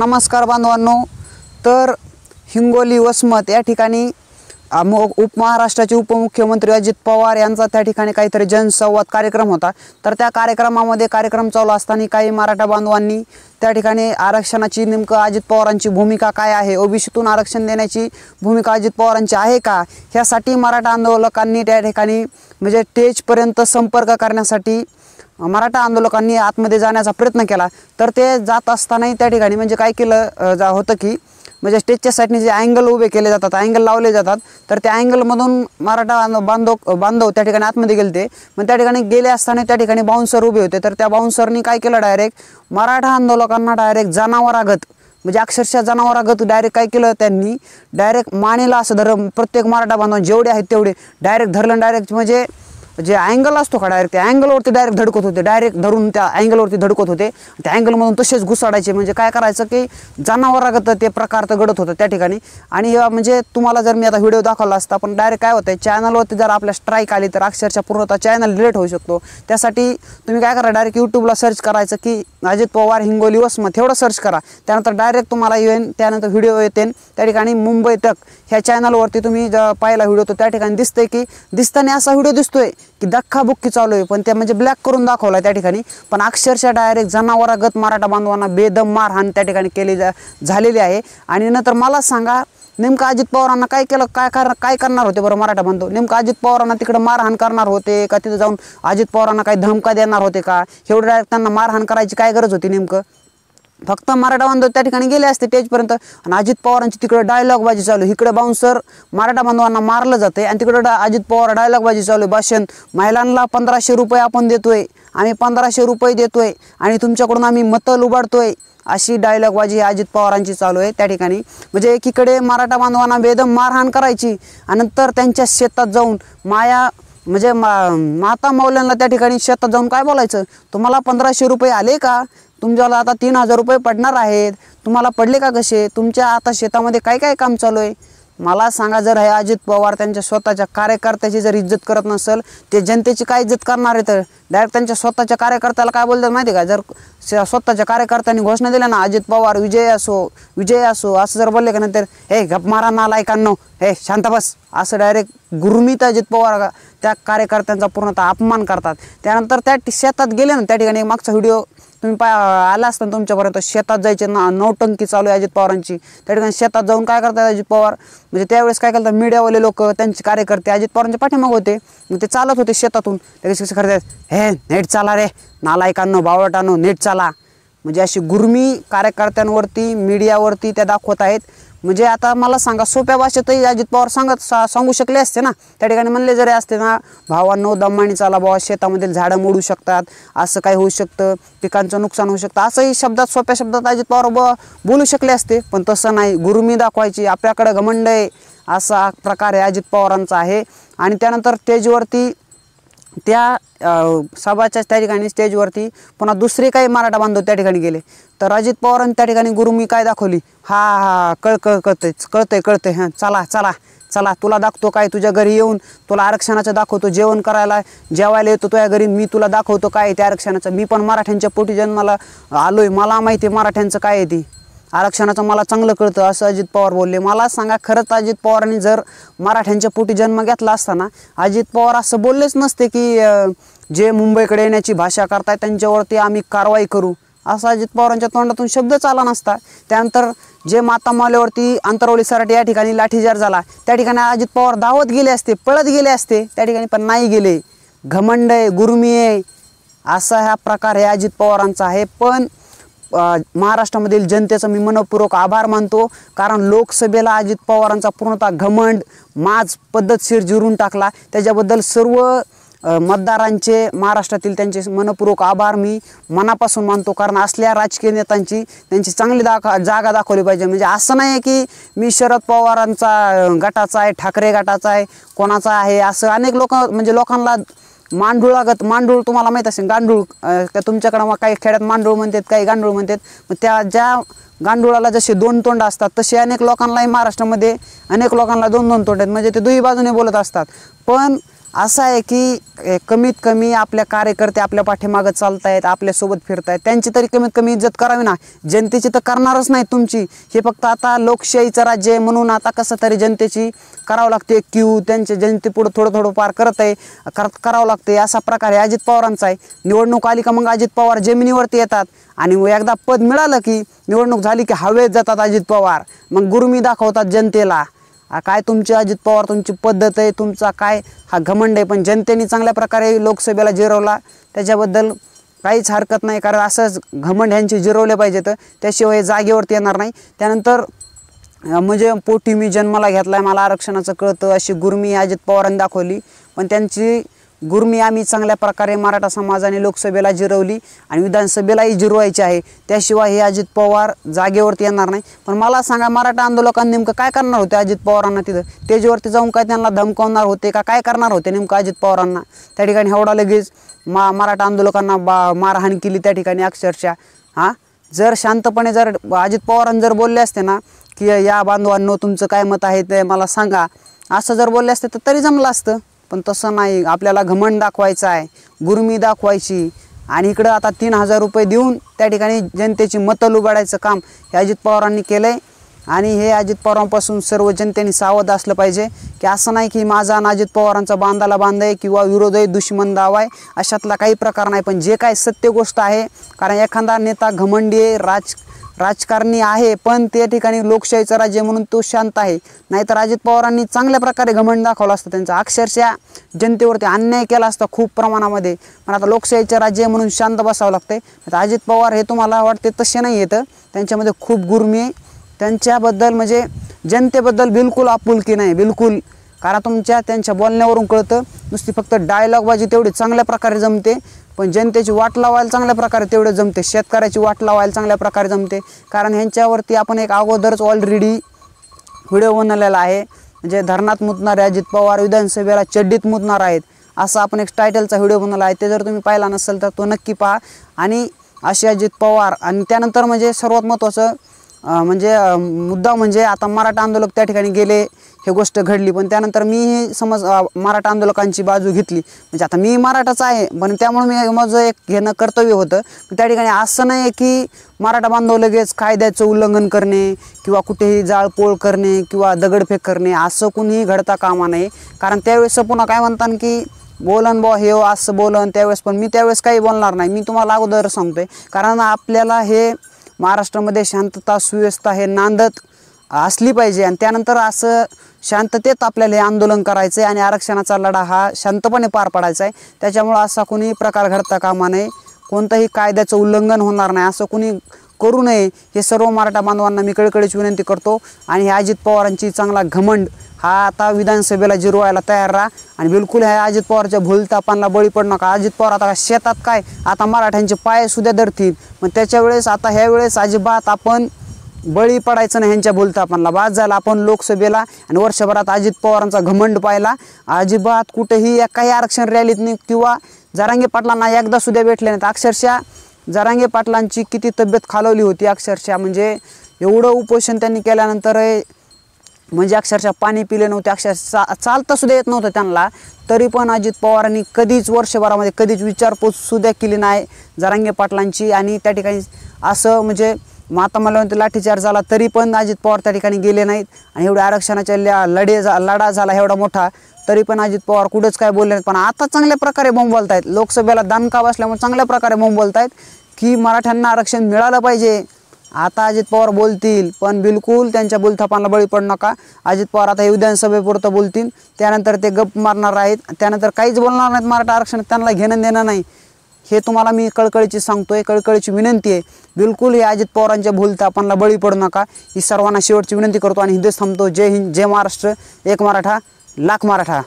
नमस्कार बांधवांनो, तर हिंगोली वसमत या ठिकाणी महाराष्ट्राचे उपमुख्यमंत्री अजित पवार यांचा त्या ठिकाणी काहीतरी जनसंवाद कार्यक्रम होता। तर त्या कार्यक्रमामध्ये कार्यक्रम चालू असताना काही मराठा बांधवांनी त्या ठिकाणी आरक्षणाची नेमकं अजित पवारांची भूमिका काय आहे, ओबीसीतून आरक्षण देण्याची भूमिका अजित पवारांची आहे का, ह्यासाठी मराठा आंदोलकांनी त्या ठिकाणी म्हणजे स्टेजपर्यंत संपर्क करण्यासाठी मराठा आंदोलकांनी आतमध्ये जाण्याचा प्रयत्न केला। तर ते जात असतानाही त्या ठिकाणी म्हणजे काय केलं होतं की म्हणजे स्टेजच्या साईडने जे अँगल उभे केले जातात, अँगल लावले जातात, तर त्या अँगलमधून मराठा बांधव त्या ठिकाणी आतमध्ये गेले। मग त्या ठिकाणी गेले असताना त्या ठिकाणी बाउन्सर उभे होते। तर त्या बाउन्सरनी काय केलं, डायरेक्ट मराठा आंदोलकांना डायरेक्ट जनावरागत म्हणजे अक्षरशः जनावरागत डायरेक्ट काय केलं, त्यांनी डायरेक्ट मानेला असं धरून प्रत्येक मराठा बांधव जेवढे आहेत तेवढे डायरेक्ट धरलं। डायरेक्ट म्हणजे जे अँगल असतो का डायरेक्ट त्या अँगलवरती डायरेक्ट धडकत होते, डायरेक्ट धरून त्या अँगलवरती धडकत होते। त्या अँगलमधून तसेच घुसाडायचे, म्हणजे काय करायचं की जनावरागत ते प्रकार तर घडत होतं त्या ठिकाणी। आणि म्हणजे तुम्हाला जर मी आता व्हिडिओ दाखवला असता, पण डायरेक्ट काय होतं चॅनलवरती जर आपल्या स्ट्राईक आली तर अक्षरशः पूर्णतः चॅनल डिलीट होऊ शकतो। त्यासाठी तुम्ही काय करा, डायरेक्ट यूट्यूबला सर्च करायचं की अजित पवार हिंगोली वसमत एवढं सर्च करा, त्यानंतर डायरेक्ट तुम्हाला येईल, त्यानंतर व्हिडिओ येते त्या ठिकाणी मुंबई तक ह्या चॅनलवरती तुम्ही पाहिला व्हिडिओ तो त्या ठिकाणी दिसतंय की दिसताना असा व्हिडिओ दिसतोय की धक्काबुक्की चालू आहे, पण ते म्हणजे ब्लॅक करून दाखवला त्या ठिकाणी। पण अक्षरशः डायरेक्ट जनावरागत मराठा बांधवांना बेदम मारहाण त्या ठिकाणी केली झालेली आहे। आणि नंतर मला सांगा नेमकं अजित पवारांना काय केलं, काय करणार होते बरं मराठा बांधव? नेमकं अजित पवारांना तिकडे मारहाण करणार होते का, तिथं जाऊन अजित पवारांना काही धमका देणार होते का? एवढं डायरेक्ट त्यांना मारहाण करायची काय गरज होती? नेमकं फक्त मराठा बांधव त्या ठिकाणी गेले असते स्टेजपर्यंत, आणि अजित पवारांची तिकडे डायलॉगबाजी चालू, इकडे बाउन्सर मराठा बांधवांना मारलं जाते आणि तिकडे अजित पवार डायलॉगबाजी चालू, भाषण महिलांना 1500 रुपये आपण देतोय, आम्ही 1500 रुपये देतोय आणि तुमच्याकडून आम्ही मतं लुबाडतोय, अशी डायलॉगबाजी अजित पवारांची चालू आहे त्या ठिकाणी। म्हणजे एकीकडे मराठा बांधवांना बेदम मारहाण करायची आणि नंतर त्यांच्या शेतात जाऊन म्हणजे माता मौल्यांना त्या ठिकाणी शेतात जाऊन काय बोलायचं, तुम्हाला 1500 रुपये आले का? तुमच्याला आता 3000 रुपये पडणार आहेत, तुम्हाला पडले का कसे? तुमच्या आता शेतामध्ये काय काय काम चालू आहे? मला सांगा, जर हे अजित पवार त्यांच्या स्वतःच्या कार्यकर्त्याची जर इज्जत करत नसेल, ते जनतेची काय इज्जत करणार आहे? तर डायरेक्ट त्यांच्या स्वतःच्या कार्यकर्त्याला काय बोलतात माहिती का, जर स्वतःच्या कार्यकर्त्यांनी घोषणा दिल्या ना अजित पवार विजय असो असं जर बोलले का, नंतर हे गप मारा नालायकांनो, हे शांत बस, असं डायरेक्ट गुरमीत अजित पवार त्या कार्यकर्त्यांचा पूर्णतः अपमान करतात। त्यानंतर त्या शेतात गेले ना, त्या ठिकाणी मागचा व्हिडिओ तुम्ही आला असताना तुमच्यापर्यंत, शेतात जायचे नौटंकी चालू आहे अजित पवारांची। त्या ठिकाणी शेतात जाऊन काय करतात अजित पवार, म्हणजे त्यावेळेस काय करतात मीडियावाले लोक, त्यांचे कार्यकर्ते अजित पवारांच्या पाठीमागे होते, मग ते चालत होते शेतातून, लगेच कसं करतात, हे नीट चाला रे नालायकांनो, बावळटांनो, नीट चाला, म्हणजे अशी गुरमी कार्यकर्त्यांवरती मीडियावरती त्या दाखवत आहेत। म्हणजे आता मला सांगा, सोप्या भाषेतही अजित पवार सांगू शकले असते ना, त्या ठिकाणी म्हणले जरी असते ना, भावांनो दमानी चाला बाबा, शेतामधील झाडं मोडू शकतात, असं काही होऊ शकतं, पिकांचं नुकसान होऊ शकतं, असंही शब्दात सोप्या शब्दात अजित पवार बोलू शकले असते, पण तसं नाही, गुरुमी दाखवायची, आपल्याकडे घमंड आहे, असा प्रकार आहे अजित पवारांचा आहे। आणि त्यानंतर स्टेजवरती त्या सभाच्या त्या ठिकाणी स्टेजवरती पुन्हा दुसरे काही मराठा बांधव त्या ठिकाणी गेले, तर अजित पवारांनी त्या ठिकाणी गुरुमी काय दाखवली, हा कळतंय हां, चला तुला दाखवतो काय, तुझ्या घरी येऊन तुला आरक्षणाचं दाखवतो, जेवायला येतो तुझ्या घरी, मी तुला दाखवतो काय ते आरक्षणाचं, मी पण मराठ्यांच्या पोटी जन्माला आलोय, मला माहिती आहे मराठ्यांचं काय आहे ती, आरक्षणाचं मला चांगलं कळतं, असं अजित पवार बोलले। मला सांगा, खरंच अजित पवारांनी जर मराठ्यांच्या पोटी जन्म घेतला असताना अजित पवार असं बोललेच नसते की जे मुंबईकडे येण्याची भाषा करताय त्यांच्यावरती आम्ही कारवाई करू, असा अजित पवारांच्या तोंडातून शब्दच आला नसता। त्यानंतर जे माता मौल्यावरती अंतरवली सराटी या ठिकाणी लाठीचार झाला, त्या ठिकाणी अजित पवार धावत गेले असते, पळत गेले असते त्या ठिकाणी, पण नाही गेले, घमंड आहे, गुरमी आहे, असा हा प्रकार आहे अजित पवारांचा आहे। पण महाराष्ट्रामधील जनतेचा मी मनपूर्वक आभार मानतो, कारण लोकसभेला अजित पवारांचा पूर्णतः घमंड माज पद्धतशीर जिरून टाकला, त्याच्याबद्दल सर्व मतदारांचे महाराष्ट्रातील त्यांचे मनपूर्वक आभार मी मनापासून मानतो। कारण असल्या राजकीय नेत्यांची त्यांची चांगली जागा दाखवली पाहिजे। म्हणजे असं नाही आहे की मी शरद पवारांचा गटाचा आहे, ठाकरे गटाचा आहे, कोणाचा आहे, असं अनेक लोक म्हणजे लोकांना मांडूळ तुम्हाला माहीत असेल, गांडूळ तुमच्याकडं काही खेड्यात मांडूळ म्हणतात, काही गांडूळ म्हणतात, मग त्या ज्या गांडुळाला जसे 2 तोंड असतात तसे अनेक लोकांनाही महाराष्ट्रामध्ये अनेक लोकांना 2-2 तोंड आहेत, म्हणजे ते दुही बाजूने बोलत असतात। पण असं आहे की कमीत कमी आपल्या कार्यकर्ते आपल्या पाठीमागं चालतायत, आपल्यासोबत फिरतायत, त्यांची तरी कमीत कमी इज्जत करावी ना. जनतेची तर करणारच नाही तुमची. हे फक्त आता लोकशाहीचं राज्य आहे म्हणून आता कसं तरी जनतेची करावं लागते क्यू, त्यांच्या जनतेपुढं थोडं फार करावं लागते. असा प्रकार आहे अजित पवारांचा आहे. निवडणूक आली का मग अजित पवार जमिनीवरती येतात आणि एकदा पद मिळालं की निवडणूक झाली की हवेत जातात अजित पवार, मग गुरुमी दाखवतात जनतेला. काय तुमची अजित पवार, तुमची पद्धत आहे, तुमचा काय हा घमंड आहे. पण जनतेने चांगल्या प्रकारे लोकसभेला जिरवला, त्याच्याबद्दल काहीच हरकत नाही. कारण असंच घमंड ह्यांचे जिरवले पाहिजेत, त्याशिवाय जागेवरती येणार नाही. त्यानंतर म्हणजे पोटी मी जन्माला घेतला आहे, मला आरक्षणाचं कळतं, अशी गुरमी अजित पवारांनी दाखवली. पण त्यांची गुरमी आम्ही चांगल्या प्रकारे मराठा समाजाने लोकसभेला जिरवली आणि विधानसभेलाही जिरवायची आहे. त्याशिवाय हे अजित पवार जागेवरती येणार नाही. पण मला सांगा, मराठा आंदोलकांनी नेमकं काय करणार होते अजित पवारांना? तिथं स्टेजवरती जाऊन काय त्यांना धमकावणार होते का, काय करणार होते नेमकं अजित पवारांना? त्या ठिकाणी एवढा लगेच मराठा आंदोलकांना मारहाण केली त्या ठिकाणी अक्षरशः. जर शांतपणे जर अजित पवारांनी जर बोलले असते ना की या बांधवांनो तुमचं काय मत आहे ते मला सांगा, असं जर बोलले असते तर तरी जमलं असतं. पण तसं नाही, आपल्याला घमंड दाखवायचं आहे, गुरमी दाखवायची. आणि इकडं आता 3,000 रुपये देऊन त्या ठिकाणी जनतेची मतं लुबाडायचं काम हे अजित पवारांनी केलं आहे. आणि हे अजित पवारांपासून सर्व जनतेने सावध असलं पाहिजे की असं नाही की माझा आणि अजित पवारांचा बांधाला बांध आहे किंवा विरोध आहे, दुश्मन दावा आहे, अशातला काही प्रकार नाही. पण जे काय सत्य गोष्ट आहे, कारण एखादा नेता घमंडी आहे, राजकारणी आहे, पण त्या ठिकाणी लोकशाहीचं राज्य म्हणून तो शांत आहे. नाहीतर अजित पवारांनी चांगल्या प्रकारे घमंड दाखवला असतं, त्यांचा अक्षरशः जनतेवरती अन्याय केला असता खूप प्रमाणामध्ये. पण आता लोकशाहीचं राज्य म्हणून शांत बसावं लागतंय. आता अजित पवार हे तुम्हाला वाटते तसे नाही येतं, त्यांच्यामध्ये खूप गुरमी आहे. त्यांच्याबद्दल म्हणजे जनतेबद्दल बिलकुल आपुलकी नाही, बिलकुल. कारण त्यांच्या बोलण्यावरून कळतं, नुसती फक्त डायलॉगबाजी तेवढी चांगल्या प्रकारे जमते, पण जनतेची वाट लावायला चांगल्या प्रकारे तेवढं जमते, शेतकऱ्याची वाट लावायला चांगल्या प्रकारे जमते. कारण ह्यांच्यावरती आपण एक अगोदरच ऑलरेडी व्हिडिओ बनवलेला आहे, म्हणजे धरणात मुतणारे अजित पवार विधानसभेला चड्डीत मुतणार आहेत, असा आपण एक टायटलचा व्हिडिओ बनवला आहे. ते जर तुम्ही पाहिला नसेल तर तो नक्की पहा. आणि असे अजित पवार. आणि त्यानंतर म्हणजे सर्वात महत्त्वाचं म्हणजे मुद्दा म्हणजे आता मराठा आंदोलक त्या ठिकाणी गेले, हे गोष्ट घडली. पण त्यानंतर मी समज मराठा आंदोलकांची बाजू घेतली, म्हणजे आता मी मराठाच आहे, पण त्यामुळे मी माझं एक घेणं कर्तव्य होतं. त्या ठिकाणी असं नाही की मराठा बांधव लगेच कायद्याचं उल्लंघन करणे किंवा कुठेही जाळपोळ करणे किंवा दगडफेक करणे असं कुणीही घडता कामा नये. कारण त्यावेळेस पुन्हा काय म्हणतात की बोलन बॉ हे असं बोलन त्यावेळेस, पण मी त्यावेळेस काही बोलणार नाही. मी तुम्हाला अगोदर सांगतोय, कारण आपल्याला हे महाराष्ट्रामध्ये शांतता सुव्यवस्था हे नांदत असली पाहिजे. आणि त्यानंतर असं शांततेत आपल्याला हे आंदोलन करायचं आहे आणि आरक्षणाचा लढा हा शांतपणे पार पाडायचा आहे. त्याच्यामुळं असा कोणी प्रकार घडता कामा नये, कोणतंही कायद्याचं उल्लंघन होणार नाही, असं कोणी करू नये. हे सर्व मराठा बांधवांना मी कळकळीची विनंती करतो. आणि हे अजित पवारांची चांगला घमंड हा आता विधानसभेला जिरवायला तयार राहा. आणि बिलकुल ह्या अजित पवारच्या भूलथापांना बळी पडू नका. अजित पवार आता शेतात काय आता मराठ्यांचे पाय सुद्धा धरतील, पण त्याच्या वेळेस आता ह्या वेळेस अजिबात आपण बळी पडायचं नाही ह्यांच्या भूलथापांना. बाद झाला आपण लोकसभेला आणि वर्षभरात अजित पवारांचा घमंड पाहिला. अजिबात कुठेही काही आरक्षण रॅलीत किंवा जरांगे पाटलांना एकदा सुद्धा भेटले नाहीत. अक्षरशः जरांगे पाटलांची किती तब्येत खालवली होती, अक्षरशः म्हणजे एवढं उपोषण त्यांनी केल्यानंतर म्हणजे अक्षरशः पाणी पिले नव्हते, अक्षरशः चालता सुद्धा येत नव्हतं त्यांना. तरी पण अजित पवारांनी कधीच वर्षभरामध्ये कधीच विचारपूस सुद्धा केली नाही जरांगे पाटलांची. आणि त्या ठिकाणी असं म्हणजे मला लाठीचार्ज झाला तरी पण अजित पवार त्या ठिकाणी गेले नाहीत. आणि एवढ्या आरक्षणाच्या लढा झाला एवढा मोठा, तरी पण अजित पवार कुठंच काय बोलले नाहीत. पण आता चांगल्या प्रकारे बोंब बोलतायत, लोकसभेला दणका बसल्यामुळे चांगल्या प्रकारे बोंब बोलतायत की मराठ्यांना आरक्षण मिळालं पाहिजे. आता अजित पवार बोलतील, पण बिलकुल त्यांच्या बोलथापांना बळी पडू नका. अजित पवार आता हे विधानसभेपुरतं बोलतील, त्यानंतर ते गप्प मारणार आहेत, त्यानंतर काहीच बोलणार नाहीत. मराठा आरक्षण त्यांना घेणं देणं नाही, हे तुम्हाला मी कळकळीची सांगतोय, कळकळीची विनंती आहे. बिलकुल हे अजित पवारांच्या भूलथापांना बळी पडू नका, ही सर्वांना शेवटची विनंती करतो. आणि हिंदीच थांबतो. जय हिंद, जय महाराष्ट्र, एक मराठा लाख मराठा.